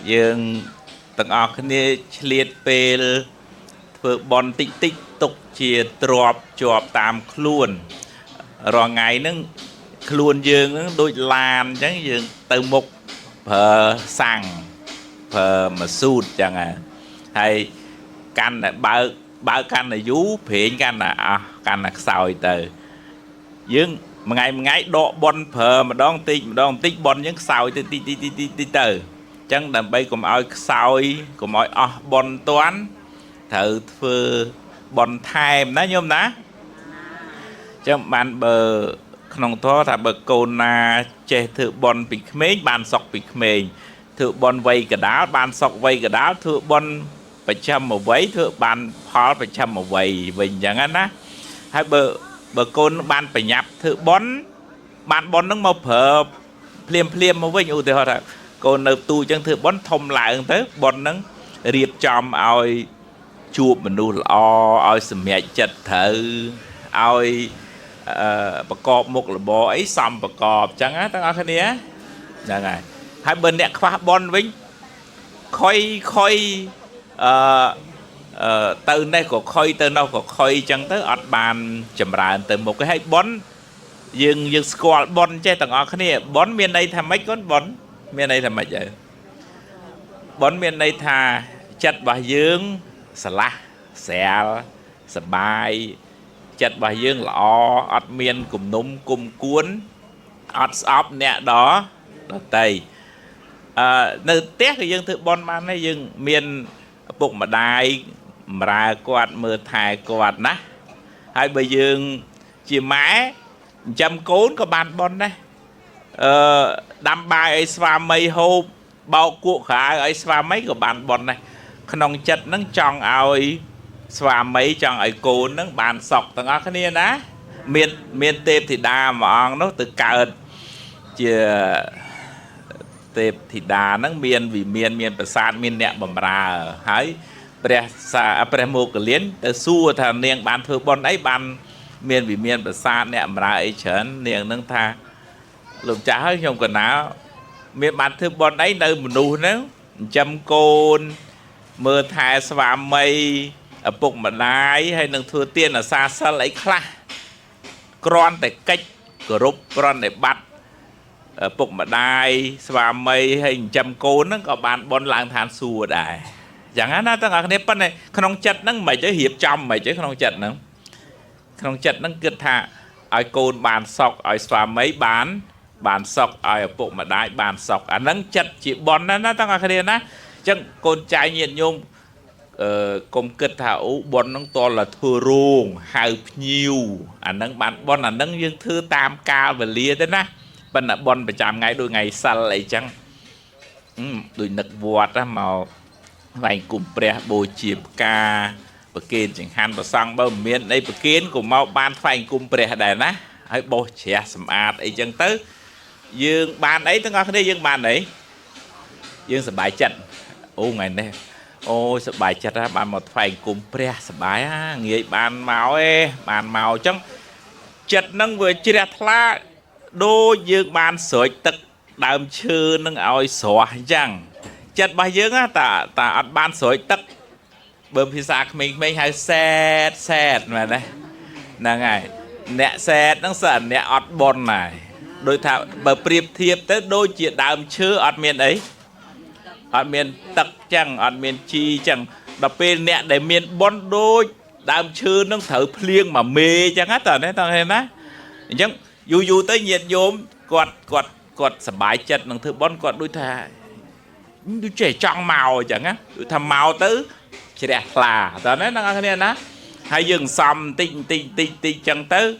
dương từng ở cái liệt về vừa bòn tích tích tục chia trọp chọp tam khuôn rồi ngày nâng khuôn dương nó đôi lan chẳng dương từ mục phở sang phở mà sụt chẳng à hay căn là bao căn là vú phiền căn là sòi từ dương mà ngày độ bon phở mà đón tích bon những sòi từ từ chẳng đầm bay cùng ai sòi cùng ai bon toán thử phơ bon time đó nhôm ná chẳng bạn bờ không thoa thà bờ cồn na che thử bon bị mấy bàn sọc bị mềm thử bon vây cả đá bàn sọc vây cả đá thử bon phải chăm một vấy thử bàn phó phải chăm một vầy vinh chẳng anh á hai bờ cồn bàn phải nhập thử bon nó mau phở phliêm mau vinh ưu thế họ còn nợ tu chẳng thử bon thông lại tới bon nó riệp chom ao chua mình nu lo ao sầm mẹ chật thử aoประกอบมุกหรือบอไอ้ซ้ำประกอบจังนะตั้งแต่แค่นี้ยังไงให้เบอร์เนี่ยคว้าบอลวิ่งค่อยตื่นได้ก็ค่อยตื่นเราก็ค่อยจังtớiอัดบานจำรานtừ một cái hay bón dừng squat bón chơiตั้งแต่แค่นี้บอลเมียนในทำไม่ก้นบอลเมียนในทำไม่เจอบอลเมียนในทาจัดบ่ายยืงสละแสลสบายจัดบ่ายยืงหล่ออัดเมียนกลุ่มนุ่มกลุ่มกวนอัดออฟเนี่ยđó tây nơi tiếc thì dương thượng bon man hay dương miền bụng mà đai mà quạt mưa thải quạt ná hai bây dương chỉ mái chăm cốn có bàn bon đây đam bài ấy xóa mây hô bao cuộc khá ấy xóa mấy của bàn bon này không chật nó tròn ao ấy xóa mấy tròn ấy cốn nó bàn sọc tầng ở cái này ná miền tép thì đa mà nó từ cợt chưa tệp thì đà nó miềnประสาทmiền nẹt bầm ra hái pre mô cái liến từ xua thằng niềng bàn thưa bon ấy bàn miềnประสาทnẹt bầm ra ấy chớn niềng nâng tha lục trả hơi nhung quần áo miền bàn thưa bon ấy nơi mình nuôi nếu chăm côn mưa thải xóa mây ở bụng mà đái hay nâng thưa tiên ở xa xa lấy khla con để cách group con để bắt bụng mà đai xóa mây hình chăm côn nó có bạn bon lang than xua đài chẳng hạn nó tăng ở cái này không chật nó mày chứ hiệp trong mày chứ không chật nữa không chật nó kết thà ai côn bàn sọc ai xóa mấy bàn sọc ai ở bụng mà đai bàn sọc à nó chật chỉ bon nó tăng ở cái này á chẳng côn trai nhiệt nhung công kết thà bon nó to là thưa ruộng hai nhiều à nó bạn bon là nó dương thư tam cao và lia thế na bên là bon phải chạm ngay đôi ngày xa lại chăng đôi nực vọt á màu vài cùng pre bồi chiệp ca bờ kên chẳng hạn bờ sang bờ miền đây bờ kên của mau ban phải cùng pre đại ná hãy bồi chè sầm ạt ấy chăng tới dương bàn ấy tôi nói cái đây dương bàn ấy dương sờ bài chặt ngày này sờ bài chặt ra bàn một phải cùng pre sờ bài á nghĩa bàn màu chăng chặt nâng vừa chia ra đôi dương ban sợi tật đàm chư nâng oi xóa chẳng chật bài dương á ta ban sợi tật bơm phía xa mình hay xét mà đây là ngày nẹ xét nó sẵn nẹ ọt bon này đôi thảo bờ priệp thiệp tới đôi chuyện đàm chư ọt miền ấy ọt miền tật chẳng ọt miền chi chẳng đọc bên nẹ để miền bon đôi đàm chư nó thở phliêng mà mê chẳng hết tao thấy ná chẳng dù tới nhiệt nhôm quạt sờ bài chật năng thưa bon quạt đôi thà đôi trẻ tròn màu chẳng á đôi thà màu tứ chỉ đẹp là tao nói năng cái này ná hay dừng xăm tinh chẳng tới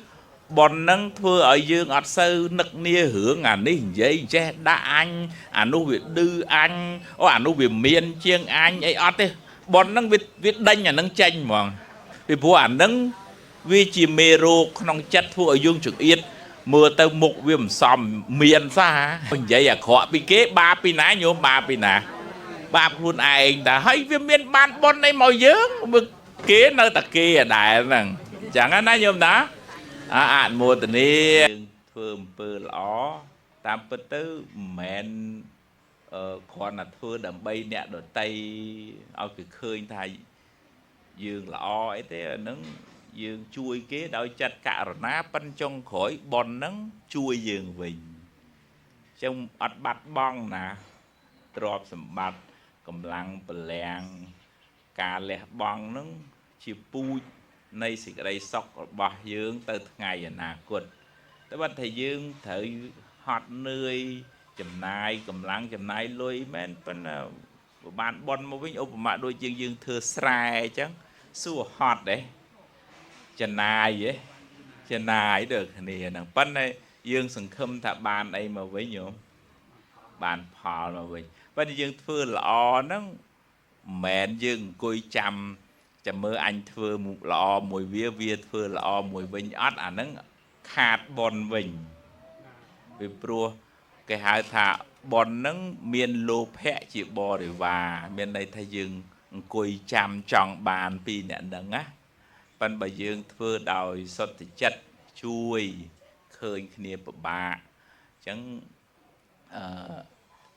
bon năng thưa ở dương ọt sơ nực nia hưởng ní dây che đã anh nu việt đư anh nu việt miền chiêng anh ấy ọt đi bon năng việt đanh năng tranh mà vì bố năng vì chỉ mê rô không chất thua ở dương trực yên mưa tới mục viêm xòm miền xa vậy à khó bị kế ba pi ná nhôm ba pi nà ba luôn ai ta hay viêm miền ban bon này màu dướng bực kế nơi ta kia đại rằng chẳng ai nói nhôm đó mua từ đi phơm ló tam bữa tư mẹn còn là thưa đầm bay nè đợt tay ao cái khơi thay dương là o ấy thế nắng dương chui kế đôi chặt cả rồi ná pan trong khỏi bòn nắng chui dương vịnh trong ắt bát bong nè trọp sầm bát cầm lăng bờ leng cà lẹ bong nắng chỉ pui nay xịt đây sọc bỏ dương từ ngày nào quênแต่ว่าถ้าយើងត្រូវហត់នឿយចំណាយកម្លាំងចំណាយលុយមែនប៉ុន្តែបានបនមកវិញឧបមាដូចយើងធ្វើស្រែអញ្ចឹងសួរហត់ទេចំណាយទេចំណាយដូចគ្នាហ្នឹងប៉ុន្តែយើងសង្ឃឹមថាបានអីមកវិញញោមបានផលមកវិញប៉ុន្តែយើងធ្វើល្អហ្នឹងមិនមែនយើងអង្គុយចាំមើលអញធ្វើល្អមួយវាធ្វើល្អមួយវិញអត់អាហ្នឹងខាតបនវិញពីព្រោះគេហៅថាបនហ្នឹងមានលោភៈជាបរិវារមានន័យថាយើងអង្គុយចាំចង់បានពីអ្នកហ្នឹងណាប៉ុន្តែបើយើងធ្វើដោយសុទ្ធចិត្តជួយឃើញគ្នាពិបាកអញ្ចឹង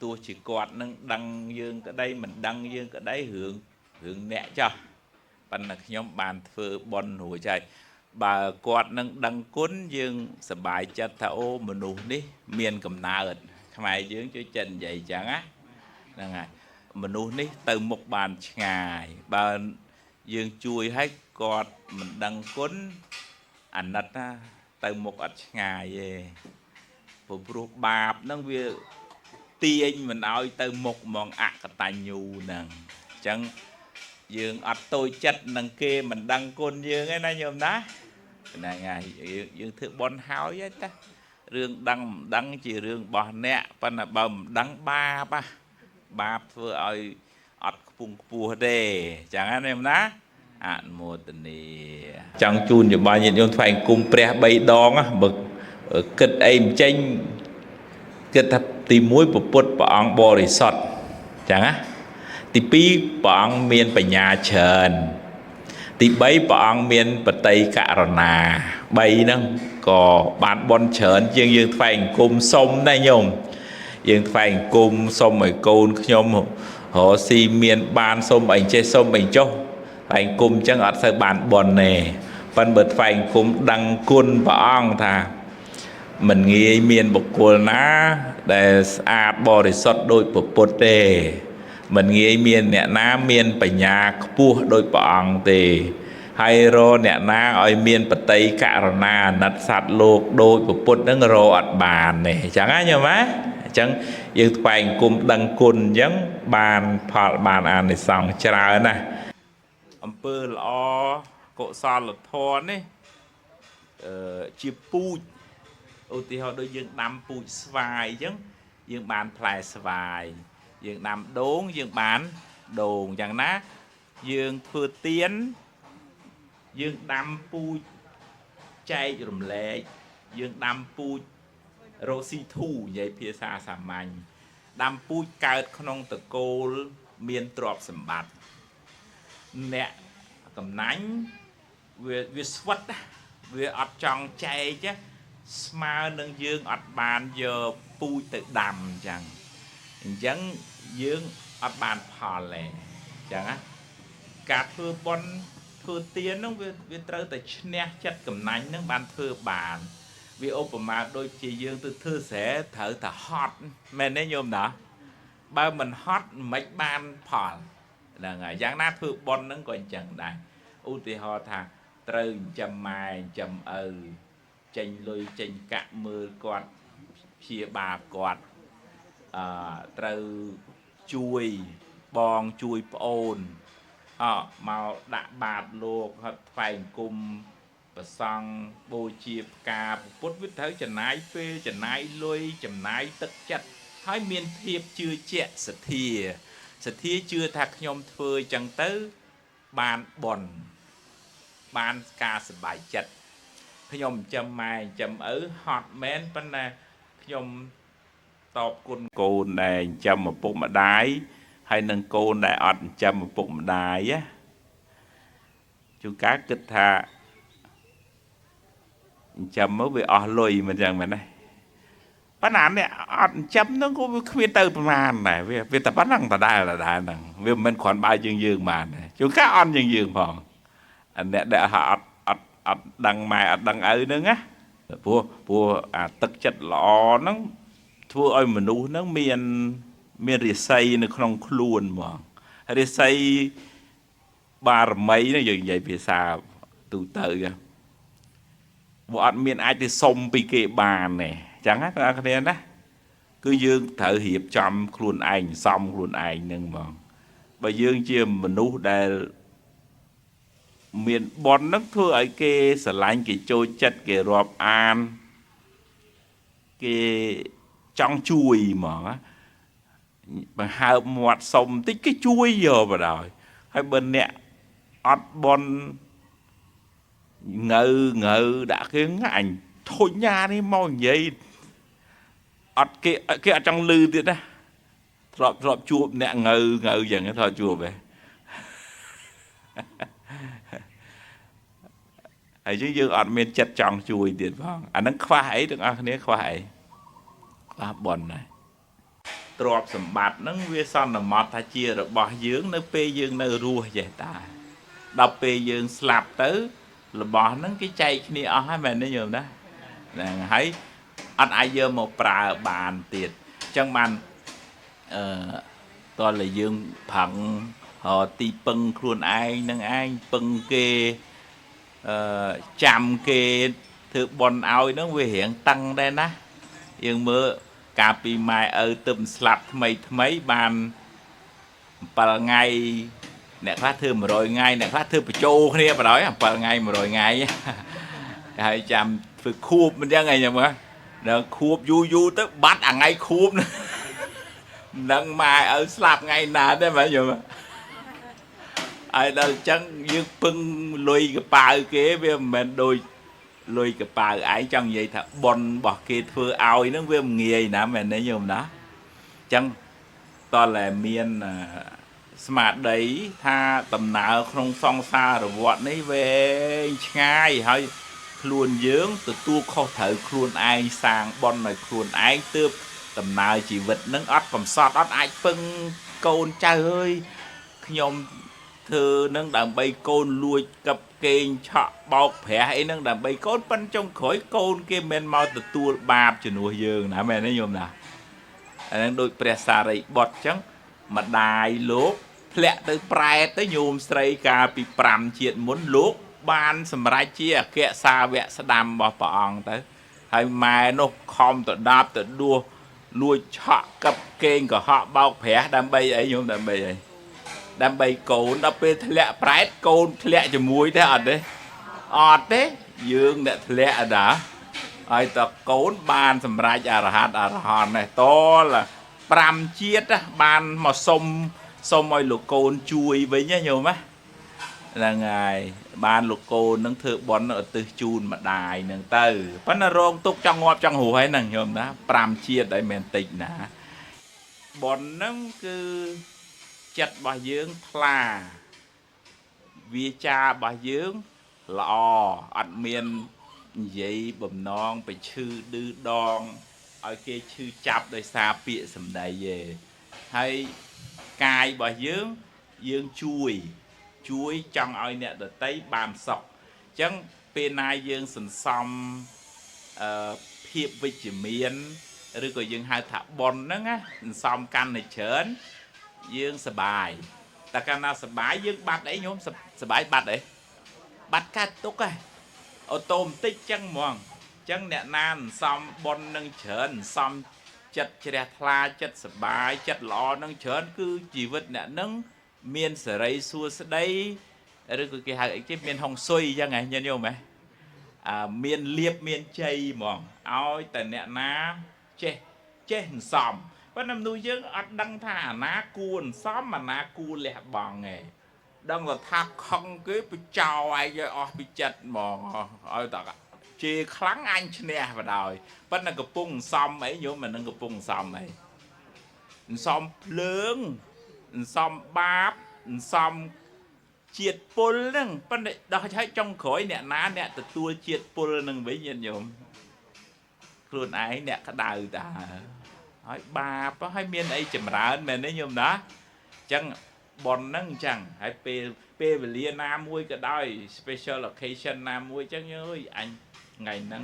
ទោះជាគាត់នឹងដឹងយើងក្តីមិនដឹងយើងក្តីរឿងអ្នកចោះប៉ុន្តែខ្ញុំបានធ្វើបនរួចហើយបើគាត់នឹងដឹងគុណយើងសប្បាយចិត្តថាអូមនុស្សនេះមានកំណើតខ្មែរយើងជួយចិត្តនិយាយអញ្ចឹងណាហ្នឹងហើយមនុស្សនេះទៅមុខបានឆ្ងាយបើយើងជួយឲ្យគាត់មិនដឹងគុណអាណិតណាទៅមុខអត់ឆ្ងាយទេព្រោះបាបហ្នឹងវាទាញមិនឲ្យទៅមុខហ្មងអកតញ្ញូហ្នឹងអញ្ចឹងយើងអត់តូចចិត្តនឹងគេមិនដឹងគុណយើងឯណាញោមណាហ្នឹងហើយយើងធ្វើបន់ហើយតារឿងដឹងមិនដឹងជារឿងរបស់អ្នកប៉ុន្តែបើមិនដឹងបាបធ្វើឲ្យអត់ខ្ពង់ខ្ពស់ទេចឹងណាញោមណាអនុមោទនីចង់ជូនយោបល់ញាតិញោមថ្វាយគុំព្រះ3ដងបើគិតអីមិនចេញគិតថាទី1ពុទ្ធព្រះអង្គបរិសុទ្ធចឹងណាទី2ព្រះអង្គមានបញ្ញាច្រើនទី3ព្រះអង្គមានបតីករុណា3ហ្នឹងក៏បានបន់ច្រើនជាងយើងថ្វាយអង្គមសុំដែរញោមយើងថ្វាយអង្គមសុំឲ្យកូនខ្ញុំរកស៊ីមានបានសុំអីចេះសុំអីចុះថ្វាយអង្គមអញ្ចឹងអត់សូវបានបន់ទេប៉ុន្តែបើថ្វាយអង្គមដឹងគុណព្រះអង្គថាមិនងាយមានបុគ្គលណាដែលស្អាតបរិសុទ្ធដូចពុទ្ធទេមិនងាយមានអ្នកណាមានបញ្ញាខ្ពស់ដោយព្រះអង្គទេហើយរអ្នកណាឲ្យមានបតីករុណាអាណិតសត្វលោកដោយពុទ្ធនឹងរអត់បានទេអញ្ចឹងណាញោមណាអញ្ចឹងយើងថ្វាយអង្គមដឹងគុណអញ្ចឹងបានផលបានអានិសង្សច្រើនណាអំពើល្អកុសលធម៌នេះជាពូជឧទាហរណ៍ដូចយើងដាំពូជស្វាយអញ្ចឹងយើងបានផ្លែស្វាយយើងដាំដូងយើងបានដូងយ៉ាងណាយើងធ្វើទៀនយើងដាំពូជចែករំលែកយើងដាំពូជរកស៊ីធូនិយាយភាសាសាមញ្ញដាំពូជកើតក្នុងតកូលមានទ្រព្យសម្បត្តិអ្នកកំណាញ់វាស្វិតវាអត់ចង់ចែកស្មើនឹងយើងអត់បានយកពូជទៅដាំអញ្ចឹងយើងអត់បានផលទេអញ្ចឹងណាការធ្វើបុណ្យធ្វើទានហ្នឹងវាត្រូវតែឈ្នះចិត្តកំណាញ់ហ្នឹងបានធ្វើបានវាឧបមាដូចជាយើងទៅធ្វើស្រែត្រូវតែហត់មែនទេញោមណាបើមិនហត់មិនបានផលហ្នឹងហើយយ៉ាងណាធ្វើបុណ្យហ្នឹងក៏អញ្ចឹងដែរឧទាហរណ៍ថាត្រូវចិញ្ចឹមម៉ែចិញ្ចឹមឪចេញលុយចេញកាក់មើលគាត់ព្យាបាលគាត់ត្រូវជួយបងជួយប្អូនមកដាក់បាតលោកហើយថ្វាយអង្គមប្រសង់បូជាផ្កាពុទ្ធវាត្រូវចំណាយពេលចំណាយលុយចំណាយទឹកចិត្តហើយមានភាពជឿជាក់សទ្ធាជឿថាខ្ញុំធ្វើអញ្ចឹងទៅបានបុណ្យបានការសប្បាយចិត្តខ្ញុំចិញ្ចឹមម៉ែចិញ្ចឹមឪហត់មែនប៉ុន្តែខ្ញុំតបគុណកូនដែលចិញ្ចឹមឪពុកម្ដាយហើយនឹងកូនដែលអត់ចិញ្ចឹមឪពុកម្ដាយជួនកាលគិតថាចិញ្ចឹមមកវាអស់លុយមិនចឹងមែនទេ Bắt nản này chấm nó có khuyên từ màn này vì ta bắt năng ta đai năng vì mình còn bao dương màn này chúng khác on dương phòng anh để họ đăng mai đăng ấy nữa á vua tất chất lọ nó thua ơi mình nu nó miền rìa xây nó không luôn mà rìa xây ba mấy nó dừng vậy vì sao từ từ kìa bọn miền ai thì xông bị kệ bàn này chẳng hết ra cái đó cứ dương thở hiệp trong khuôn anh xong khuôn anh nhưng mà bà dương chia mình nu để miền bọn nó thua ở cái sở lạnh cái trôi chất cái rộp an cái trong chui mà bằng hai một sông tích cái chui giờ vào đời hai bên nè ọt bon ngờ đã khiến ảnh thôi nha đi mau vậy ọt cái ở trong lưទៀតá rộp chuột nè ngờ dần cái thôi chuột về ấy chứ dương ọt miền chặt trong chuiទៀតផងanh nó khoa ấy được anh ấy khoa ấy khoa bòn này ទ្រព្យសម្បត្តិហ្នឹងវាសន្មតថាជារបស់យើងនៅពេលយើងនៅរស់ចេះតាដល់ពេលយើងស្លាប់ទៅរបស់ហ្នឹងគេចែកគ្នាអស់ហើយមែនទេញោមណាហ្នឹងហើយអត់អាចយកមកប្រើបានទៀតអញ្ចឹងបានតើលើយើងផឹងទីពឹងខ្លួនឯងនឹងឯងពឹងគេចាំគេធ្វើបន់ឲ្យហ្នឹងវារៀងតឹងដែរណាយើងមើលកាលពីម៉ែឪទឹមស្លាប់ថ្មីបាន7ថ្ងៃអ្នកខ្លះធ្វើ100ថ្ងៃអ្នកខ្លះធ្វើបញ្ចូលគ្នាបណ្ដោយ7ថ្ងៃ100ថ្ងៃហើយចាំធ្វើខួបមិនចឹងឯងមើលដល់ខួបយូរទៅបាត់អាថ្ងៃខួបនឹងម៉ែឪស្លាប់ថ្ងៃណាទេមើលយល់ហើយដល់ចឹងយើងពឹងលុយកប៉ាវគេវាមិនមែនដូចលុយកប៉ាវឯងចង់និយាយថាប៉ុនរបស់គេធ្វើឲ្យហ្នឹងវាមិនងាយណាមែនទេញោមណាអញ្ចឹងតើតែមានស្មារតីថាដំណើរក្នុងសង្សារវដ្តនេះវែងឆ្ងាយហើយខ្លួនយើងទទួលខុសត្រូវខ្លួនឯងសាងប៉ុនឲ្យខ្លួនឯងទើបដំណើរជីវិតហ្នឹងអត់កំសត់អត់អាចពឹងកូនចៅអើយខ្ញុំធ្វើនឹងដើម្បីកូនលួចកັບកេងឆក់បោកប្រាស់អីហ្នឹងដើម្បីកូនប៉ិនចុងក្រោយកូនគេមិនមកទទួលបាបជំនួសយើងណាមែនទេញោមណាអាហ្នឹងដូចព្រះសារីបុត្រអញ្ចឹងម្ដាយលោកធ្លាក់ទៅប្រែតទៅញោមស្រីកាលពី5ជាតិមុនលោកបានសម្រេចជាអគ្គសាវកស្ដាំរបស់ព្រះអង្គទៅហើយម៉ែនោះខំទៅដាប់ទៅដួសលួចឆក់កັບកេងកុហកបោកប្រាស់ដើម្បីអីញោមដើម្បីអីដើម្បីកូនដល់ពេលធ្លាក់ប្រែតកូនធ្លាក់ជាមួយទេអត់ទេយើងអ្នកធ្លាក់អដាហើយតកូនបានសម្រេចអរហន្តនេះតល5ជាតិបានមកសុំឲ្យលោកកូនជួយវិញណាញោមណាហ្នឹងហើយបានលោកកូននឹងធ្វើបន់ឧទ្ទិសជូនម្ដាយនឹងទៅប៉ុន្តែរងទុកចង់ងាប់ចង់រស់ហើយហ្នឹងញោមណា5ជាតិឲ្យមែនតិចណាបន់ហ្នឹងគឺចិត្តរបស់យើងថ្លាវាចារបស់យើងល្អអត់មាននិយាយបំណងไปឈឺឌឺដងឲ្យគេឈឺចាប់ដោយសារពាក្យសម្ដីទេហើយកាយរបស់យើងជួយចង់ឲ្យអ្នកដទៃបានសុខអញ្ចឹងពេលណាយើងសន្សំភាពវិជ្ជមានឬក៏យើងហៅថាប៉ុនហ្នឹងណាសន្សំកាន់តែច្រើនយើងសបាយតែកាលណាសបាយយើងបាត់អីញោមសបាយបាត់អីបាត់កាត់ទុកហ៎អូតូម៉ាទិកចឹងហ្មងចឹងអ្នកណាសន្សំប៉ុននឹងច្រើនសន្សំចិត្តជ្រះថ្លាចិត្តសបាយចិត្តល្អនឹងច្រើនគឺជីវិតអ្នកនឹងមានសេរីសួស្តីឬក៏គេហៅអីគេមានហុងស៊ុយចឹងហ៎ញោមហ៎មានលៀបមានជ័យហ្មងឲ្យតែអ្នកណាចេះសន្សំប៉ុន្តែមនុស្សយើងអត់ដឹងថាអាណាគួរសំអាណាគួរលះបង់ឯងដឹងថាខឹងគេបចោឯងឲ្យអស់ពីចិត្តហ្មងឲ្យតជេរខ្លាំងអញឈ្នះបដ ாய் ប៉ុន្តែកំពុងសំអីញោមមិននឹងកំពុងសំអីសំភ្លើងសំបាបសំជាតិពុលហ្នឹងប៉ុន្តែដោះឲ្យចុងក្រោយអ្នកណាអ្នកទទួលជាតិពុលនឹងវិញញាតិញោម ខ្លួនឯងអ្នកក្តៅតាហើយបាបហើយមានអីចម្រើនមែនទេញោមណាចឹងបនហ្នឹងចឹងហើយពេលវេលាណាមួយក៏ដោយ special occasion ណាមួយចឹងអើយអញថ្ងៃហ្នឹង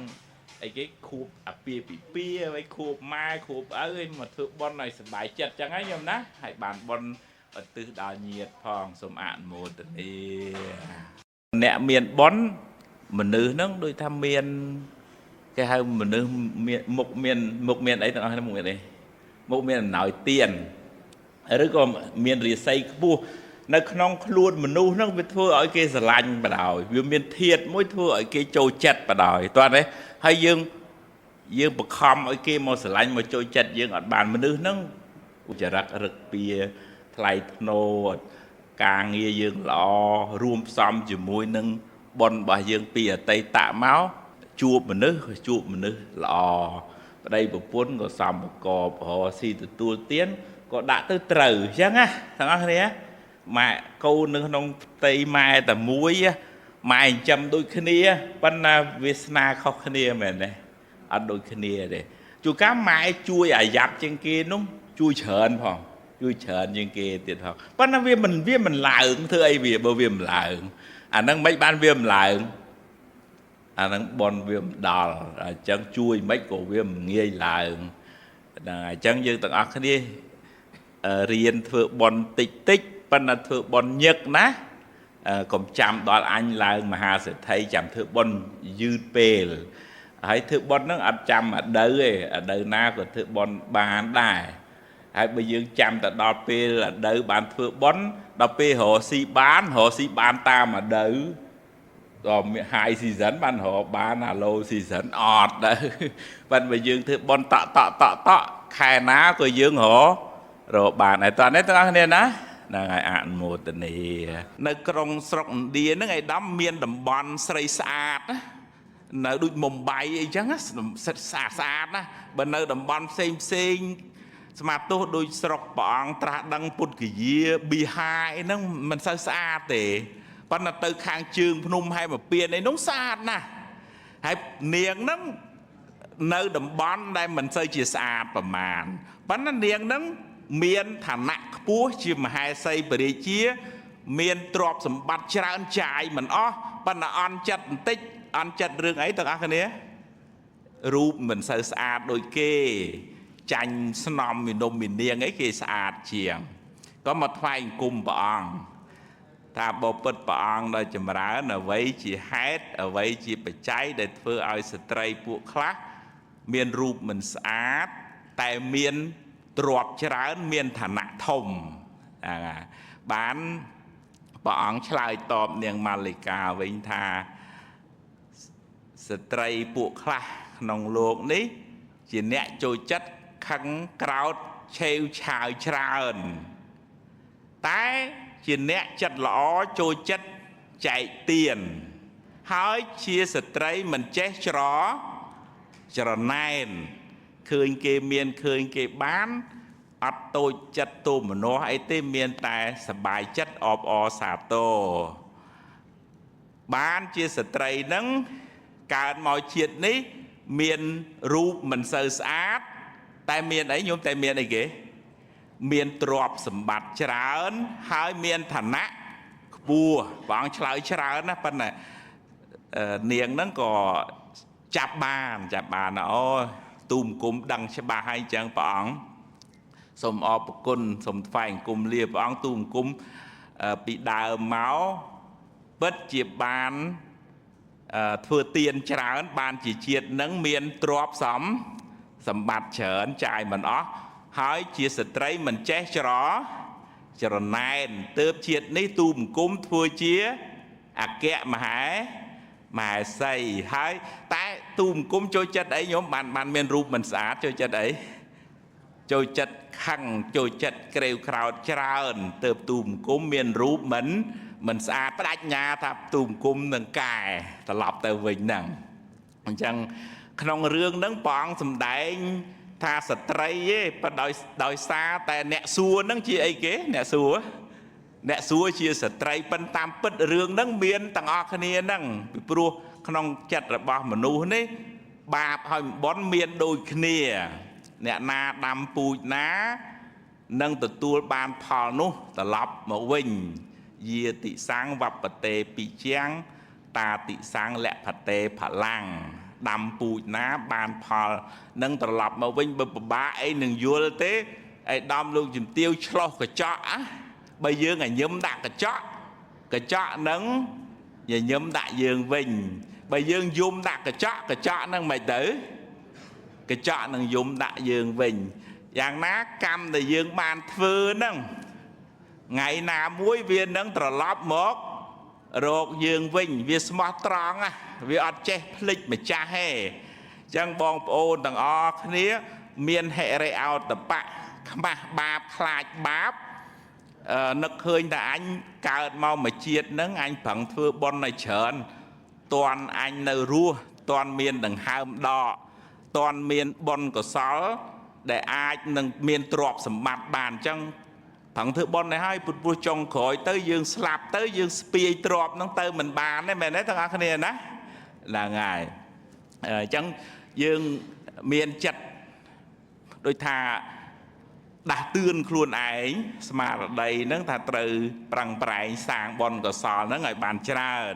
អីគេខួបអាពាហ៍ពិពាហ៍ហើយខួបម៉ែខួបឪឲ្យមកធ្វើបនឲ្យសប្បាយចិត្តចឹងហើយញោមណាហើយបានបនឧទ្ទិសដល់ញាតិផងសូមអនុមោទនាអ្នកមានបនមនុស្សហ្នឹងដូចថាមានគេហៅមនុស្សមានមុខមានអីទាំងអស់គ្នាមុខមានអីមុខមានអំណោយទានឬក៏មានរាសីខ្ពស់នៅក្នុងខ្លួនមនុស្សហ្នឹងវាធ្វើឲ្យគេស្រឡាញ់បដ ாய் វាមានធាតុមួយធ្វើឲ្យគេចូលចិត្តបដ ாய் តោះទេហើយយើងបង្ខំឲ្យគេមកស្រឡាញ់មកចូលចិត្តយើងអត់បានមនុស្សហ្នឹងចរិតរឹកពីថ្លៃថ្នូរការងារយើងល្អរួមផ្សំជាមួយនឹងបុណ្យរបស់យើងពីអតីតមកជួបមនុស្សល្អប្តីប្រពន្ធក៏សំប្រកបរកស៊ីទទួលទានក៏ដាក់ទៅត្រូវអញ្ចឹងណាទាំងអស់គ្នាម៉ែកូននៅក្នុងផ្ទៃម៉ែតែមួយម៉ែចិញ្ចឹមដូចគ្នាប៉ុន្តែវាសនាខុសគ្នាមែនទេអត់ដូចគ្នាទេជួនកាលម៉ែជួយអាយ៉ាប់ជាងគេនោះជួយច្រើនផងជួយច្រើនជាងគេទៀតផងប៉ុន្តែវាមិនឡើងធ្វើអីវាបើវាមិនឡើងអាហ្នឹងមិនបានវាមិនឡើងអាហ្នឹងបនវាមិនដល់អញ្ចឹងជួយមិនក៏វាមិនងាយឡើងហ្នឹងអញ្ចឹងយើងទាំងអស់គ្នារៀនធ្វើបនតិចប៉ុន្តែធ្វើបនញឹកណាកុំចាំដល់អញឡើងមហាសេដ្ឋីចាំធ្វើបនយឺតពេលហើយធ្វើបនហ្នឹងអត់ចាំអដៅទេអដៅណាក៏ធ្វើបនបានដែរហើយបើយើងចាំតែដល់ពេលអដៅបានធ្វើបនដល់ពេលរកស៊ីបានតាមអដៅដល់ high season បានរកបាន low season អត់ដែរប៉ុន្តែបើយើងធ្វើបនតក់ខែណាក៏យើងរកបានហើយតោះនេះទាំងអស់គ្នាណាហ្នឹងហើយអនុមោទនានៅក្រុងស្រុកឥណ្ឌាហ្នឹងឯដំមានតំបន់ស្រីស្អាតនៅដូចមុំបៃអីចឹងសិតស្អាតណាបើនៅតំបន់ផ្សេងស្មាទោសដូចស្រុកព្រះអង្គត្រាស់ដឹងពុទ្ធគយាប៊ីហាអីហ្នឹងមិនសូវស្អាតទេប៉ុន្តែទៅខាងជើងភ្នំហែមពៀនអីហ្នឹងស្អាតណាស់ហើយនាងហ្នឹងនៅតំបន់ដែលមិនសូវជាស្អាតប្រមាណប៉ុន្តែនាងហ្នឹងមានឋានៈខ្ពស់ជាមហេសីពរាជាមានទ្រព្យសម្បត្តិច្រើនចាយមិនអស់ប៉ុន្តែអន់ចិត្តបន្តិចអន់ចិត្តរឿងអីទាំងអស់គ្នារូបមិនសូវស្អាតដូចគេចាញ់ស្នំមីនំមីនាងអីគេស្អាតជាងក៏មកថ្វាយអង្គមព្រះអង្គថាបបិទ្ធព្រះអង្គដែលចម្រើនអ្វីជាហេតុអ្វីជាបច្ច័យដែលធ្វើឲ្យស្ត្រីពួកខ្លះមានរូបមិនស្អាតតែមានទ្រព្យច្រើនមានឋានៈធំបានព្រះអង្គឆ្លើយតបនាងម៉ាលិកាវិញថាស្ត្រីពួកខ្លះក្នុងលោកនេះជាអ្នកចូលចិត្តខឹងក្រោតឆេវឆាវច្រើនតែជាអ្នកចិត្តល្អចូលចិត្តចែកទានហើយជាស្ត្រីមិនចេះច្រណែនឃើញគេមានឃើញគេបានអត់តូចចិត្តទោមនស្សអីទេមានតែសប្បាយចិត្តអបអរសាទរបានជាស្ត្រីហ្នឹងកើតមកជាតិនេះមានរូបមិនសូវស្អាតតែមានអីញោមតែមានអីគេមានទ្រព្យសម្បត្តិច្រើនហើយមានឋានៈខ្ពស់ព្រះអង្គឆ្លើយច្រើនណាប៉ុន្តែនាងហ្នឹងក៏ចាប់បានអូទូមគុំដឹងច្បាស់ហើយអញ្ចឹងព្រះអង្គសូមអរគុណសូមថ្វាយអង្គមលាព្រះអង្គទូមគុំពីដើមមកពិតជាបានធ្វើទានច្រើនបានជាជាតិនឹងមានទ្រព្យសម្បត្តិច្រើនចាយមិនអស់ហើយជាស្ត្រីមិនចេះច្រណែនទើបជាតិនេះទូមង្គមធ្វើជាអគ្គមហេសីហើយតែទូមង្គមចូលចិត្តអីញោមបានមានរូបមិនស្អាតចូលចិត្តអីចូលចិត្តខឹងចូលចិត្តក្រេវក្រោតច្រើនទើបទូមង្គមមានរូបមិនស្អាតបដិញ្ញាថាទូមង្គមនឹងកែត្រឡប់ទៅវិញហ្នឹងអញ្ចឹងក្នុងរឿងហ្នឹងព្រះអង្គសម្ដែងថាស្ត្រីទេប៉ុន្តែដោយសារតែអ្នកសួរហ្នឹងជាអីគេអ្នកសួរជាស្ត្រីប៉ុន្តែតាមពិតរឿងហ្នឹងមានទាំងអស់គ្នាហ្នឹងពីព្រោះក្នុងចិត្តរបស់មនុស្សនេះប បាបហើយបន់មានដូចគ្នាអ្នកណាដាំពូជណានឹងទទួលបានផលនោះត្រឡប់មកវិញយាតិសាំងវបតេពិជាងតាតិសាំងលភតេផលាំងដាំពូជណាបានផលនឹងត្រឡប់មកវិញបើពិបាកអីនឹងយល់ទេឯដំលោកជំទាវឆ្លោះកញ្ចក់បើយើងឲ្យញឹមដាក់កញ្ចក់នឹងញឹមដាក់យើងវិញបើយើងយំដាក់កញ្ចក់នឹងមិនទៅកញ្ចក់នឹងយំដាក់យើងវិញយ៉ាងណាកម្មដែលយើងបានធ្វើហ្នឹងថ្ងៃណាមួយវានឹងត្រឡប់មករកយើងវិញវាស្មោះត្រង់វាអត់ចេះភ្លេចម្ចាស់ទេអញ្ចឹងបងប្អូនទាំងអស់គ្នាមានហិរិអោតបៈខ្មាស់បាបខ្លាចបាបនឹកឃើញតែអញកើតមកមួយជាតិហ្នឹងអញប្រឹងធ្វើបុណ្យឲ្យច្រើនតន់អញនៅរស់តន់មានដង្ហើមដកតន់មានបុណ្យកុសលដែលអាចនឹងមានទ្រព្យសម្បត្តិបានអញ្ចឹងប្រឹងធ្វើបុណ្យនេះហើយពុទ្ធពោះចុងក្រោយទៅយើងស្លាប់ទៅយើងស្ពាយទ្រព្យហ្នឹងទៅមិនបានទេមែនទេទាំងអស់គ្នាណាឡើងហើយអញ្ចឹងយើងមានចិត្តដូចថាដាស់តឿនខ្លួនឯងស្មារតីហ្នឹងថាត្រូវប្រឹងប្រែងសាងបុណ្យកុសលហ្នឹងឲ្យបានច្រើន